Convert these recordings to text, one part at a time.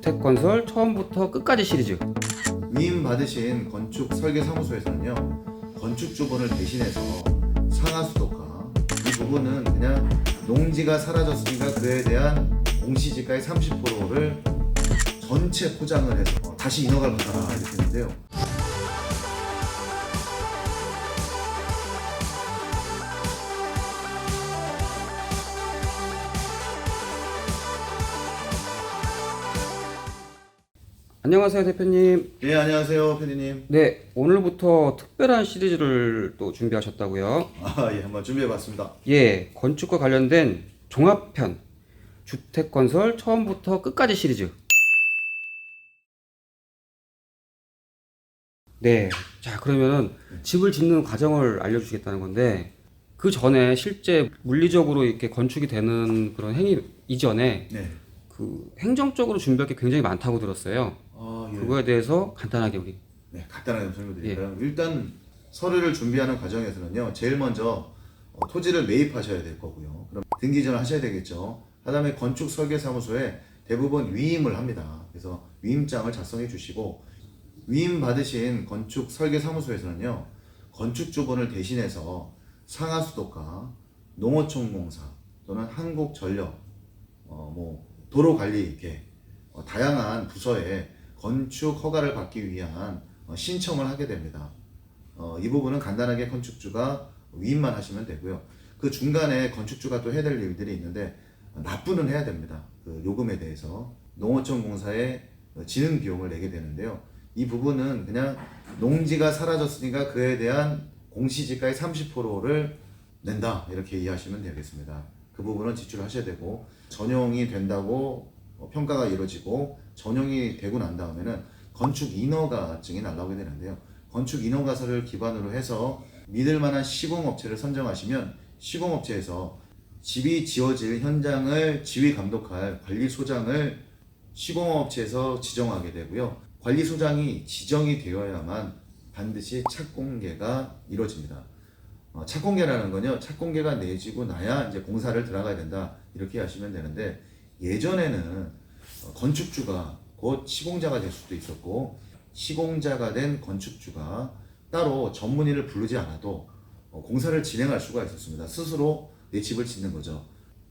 주택건설 처음부터 끝까지 시리즈. 위임 받으신 건축 설계 사무소에서는요, 건축주분을 대신해서 상하수도가 이 부분은 그냥 농지가 사라졌으니까 그에 대한 공시지가의 30%를 전체 포장을 해서 다시 인허가를 받아라 이렇게 했는데요. 안녕하세요, 대표님. 네, 안녕하세요, PD님. 네, 오늘부터 특별한 시리즈를 또 준비하셨다고요? 예, 한번 준비해봤습니다. 예, 건축과 관련된 종합편, 주택건설 처음부터 끝까지 시리즈. 네, 자, 그러면은 집을 짓는 과정을 알려주시겠다는 건데, 그 전에 실제 물리적으로 이렇게 건축이 되는 그런 행위 이전에 네. 그 행정적으로 준비할 게 굉장히 많다고 들었어요. 예. 그거에 대해서 간단하게 우리. 네, 간단하게 설명드릴까요? 일단 서류를 준비하는 과정에서는요, 제일 먼저 토지를 매입하셔야 될 거고요. 그럼 등기전을 하셔야 되겠죠. 그다음에 건축 설계 사무소에 대부분 위임을 합니다. 그래서 위임장을 작성해 주시고, 위임 받으신 건축 설계 사무소에서는요, 건축주분을 대신해서 상하수도가, 농어촌공사 또는 한국전력, 도로관리 이렇게 다양한 부서에 건축 허가를 받기 위한 신청을 하게 됩니다. 이 부분은 간단하게 건축주가 위임만 하시면 되고요. 그 중간에 건축주가 또 해야 될 일들이 있는데 납부는 해야 됩니다. 그 요금에 대해서 농어촌 공사에 지능 비용을 내게 되는데요. 이 부분은 그냥 농지가 사라졌으니까 그에 대한 공시지가의 30%를 낸다 이렇게 이해하시면 되겠습니다. 그 부분은 지출하셔야 되고, 전용이 된다고 평가가 이루어지고 전용이 되고 난 다음에는 건축 인허가증이 날라오게 되는데요. 건축 인허가서를 기반으로 해서 믿을 만한 시공업체를 선정하시면 시공업체에서 집이 지어질 현장을 지휘 감독할 관리소장을 시공업체에서 지정하게 되고요. 관리소장이 지정이 되어야만 반드시 착공계가 이루어집니다. 착공계라는 건요, 착공계가 내지고 나야 이제 공사를 들어가야 된다 이렇게 하시면 되는데, 예전에는 건축주가 곧 시공자가 될 수도 있었고, 시공자가 된 건축주가 따로 전문의를 부르지 않아도 공사를 진행할 수가 있었습니다. 스스로 내 집을 짓는 거죠.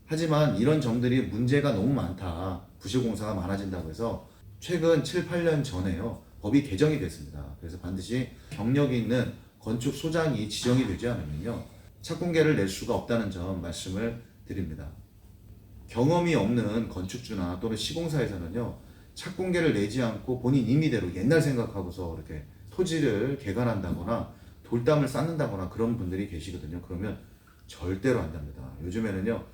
하지만 이런 점들이 문제가 너무 많다, 부실공사가 많아진다고 해서 최근 7, 8년 전에요, 법이 개정이 됐습니다. 그래서 반드시 경력이 있는 건축소장이 지정이 되지 않으면요, 착공계를 낼 수가 없다는 점 말씀을 드립니다. 경험이 없는 건축주나 또는 시공사에서는요, 착공계를 내지 않고 본인 임의대로 옛날 생각하고서 이렇게 토지를 개간한다거나 돌담을 쌓는다거나 그런 분들이 계시거든요. 그러면 절대로 안 됩니다. 요즘에는요,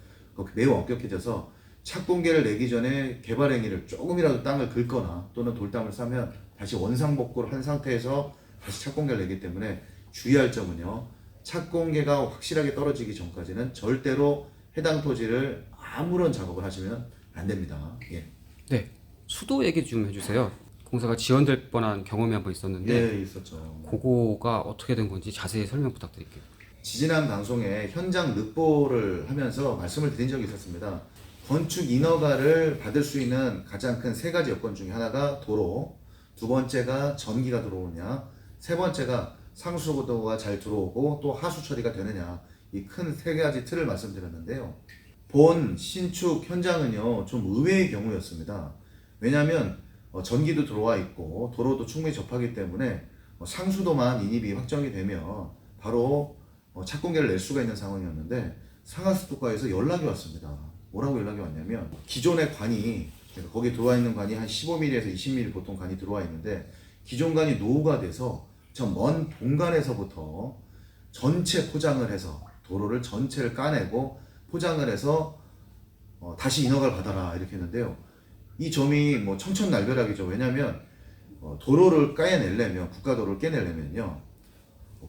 매우 엄격해져서 착공계를 내기 전에 개발 행위를 조금이라도 땅을 긁거나 또는 돌담을 싸면 다시 원상복구를 한 상태에서 다시 착공계를 내기 때문에 주의할 점은요, 착공계가 확실하게 떨어지기 전까지는 절대로 해당 토지를 아무런 작업을 하시면 안 됩니다. 예. 네, 수도 얘기 좀 해주세요. 공사가 지연될 뻔한 경험이 한번 있었는데, 예, 있었죠. 그거가 어떻게 된 건지 자세히 설명 부탁드릴게요. 지지난 방송에 현장 납보를 하면서 말씀을 드린 적이 있었습니다. 건축 인허가를 받을 수 있는 가장 큰 세 가지 여건 중에 하나가 도로, 두 번째가 전기가 들어오냐, 세 번째가 상수도가 잘 들어오고 또 하수 처리가 되느냐, 이 큰 세 가지 틀을 말씀드렸는데요. 본 신축 현장은요, 좀 의외의 경우였습니다. 왜냐하면 전기도 들어와 있고 도로도 충분히 접하기 때문에 상수도만 인입이 확정이 되면 바로 착공계를 낼 수가 있는 상황이었는데, 상하수도과에서 연락이 왔습니다. 뭐라고 연락이 왔냐면, 기존의 관이, 거기 들어와 있는 관이 한 15mm에서 20mm 보통 관이 들어와 있는데, 기존 관이 노후가 돼서 저 먼 본관에서부터 전체 포장을 해서 도로를 전체를 까내고 포장을 해서 다시 인허가를 받아라 이렇게 했는데요. 이 점이 청천날벼락이죠. 왜냐하면 도로를 까내려면, 국가도로를 깨내려면요,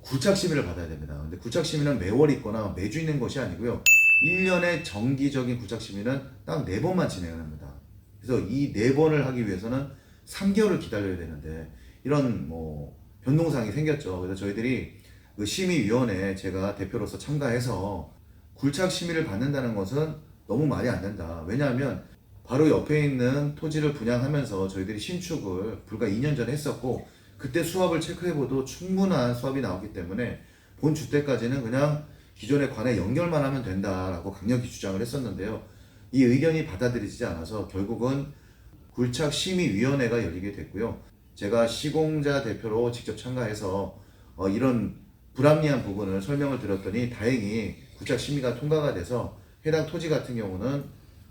구착심의를 받아야 됩니다. 근데 구착심의는 매월 있거나 매주 있는 것이 아니고요, 1년에 정기적인 구착심의는 딱 4번만 진행을 합니다. 그래서 이 4번을 하기 위해서는 3개월을 기다려야 되는데, 이런 변동사항이 생겼죠. 그래서 저희들이 그 심의위원회에 제가 대표로서 참가해서 굴착심의를 받는다는 것은 너무 말이 안 된다. 왜냐하면 바로 옆에 있는 토지를 분양하면서 저희들이 신축을 불과 2년 전에 했었고 그때 수압을 체크해봐도 충분한 수압이 나왔기 때문에 본 주택까지는 그냥 기존의 관에 연결만 하면 된다라고 강력히 주장을 했었는데요. 이 의견이 받아들이지 않아서 결국은 굴착심의위원회가 열리게 됐고요. 제가 시공자 대표로 직접 참가해서 이런 불합리한 부분을 설명을 드렸더니 다행히 굴착심의가 통과가 돼서 해당 토지 같은 경우는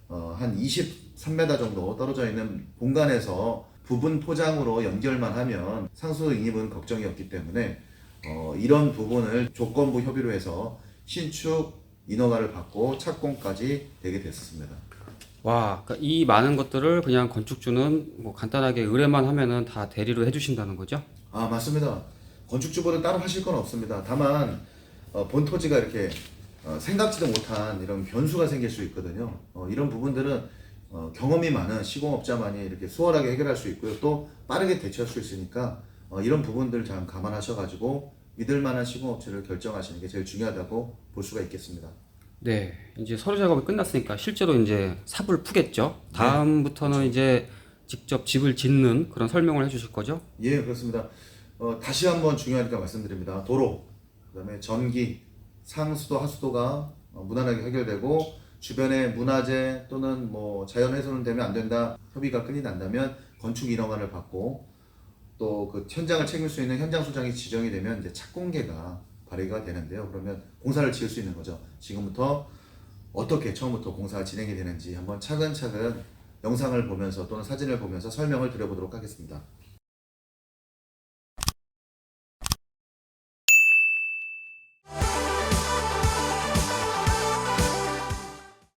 한 23m 정도 떨어져 있는 공간에서 부분 포장으로 연결만 하면 상수 인입은 걱정이 없기 때문에 이런 부분을 조건부 협의로 해서 신축 인허가를 받고 착공까지 되게 됐습니다. 와, 그러니까 이 많은 것들을 그냥 건축주는 뭐 간단하게 의뢰만 하면은 다 대리로 해주신다는 거죠? 아, 맞습니다. 건축주보다 따로 하실 건 없습니다. 다만 본 토지가 이렇게 생각지도 못한 이런 변수가 생길 수 있거든요. 이런 부분들은 경험이 많은 시공업자만이 이렇게 수월하게 해결할 수 있고요. 또 빠르게 대처할 수 있으니까 이런 부분들 잘 감안하셔가지고 믿을 만한 시공업체를 결정하시는 게 제일 중요하다고 볼 수가 있겠습니다. 네, 이제 서류 작업이 끝났으니까 실제로 이제 삽을 푸겠죠. 다음부터는 이제 직접 집을 짓는 그런 설명을 해주실 거죠? 예, 그렇습니다. 다시 한번 중요하니까 말씀드립니다. 도로, 그다음에 전기, 상수도, 하수도가 무난하게 해결되고 주변에 문화재 또는 뭐 자연훼손은 되면 안 된다 협의가 끝이 난다면 건축 인허가를 받고 또 그 현장을 책임질 수 있는 현장 소장이 지정이 되면 이제 착공계가 발의가 되는데요. 그러면 공사를 지을 수 있는 거죠. 지금부터 어떻게 처음부터 공사가 진행이 되는지 한번 차근차근 영상을 보면서 또는 사진을 보면서 설명을 드려보도록 하겠습니다.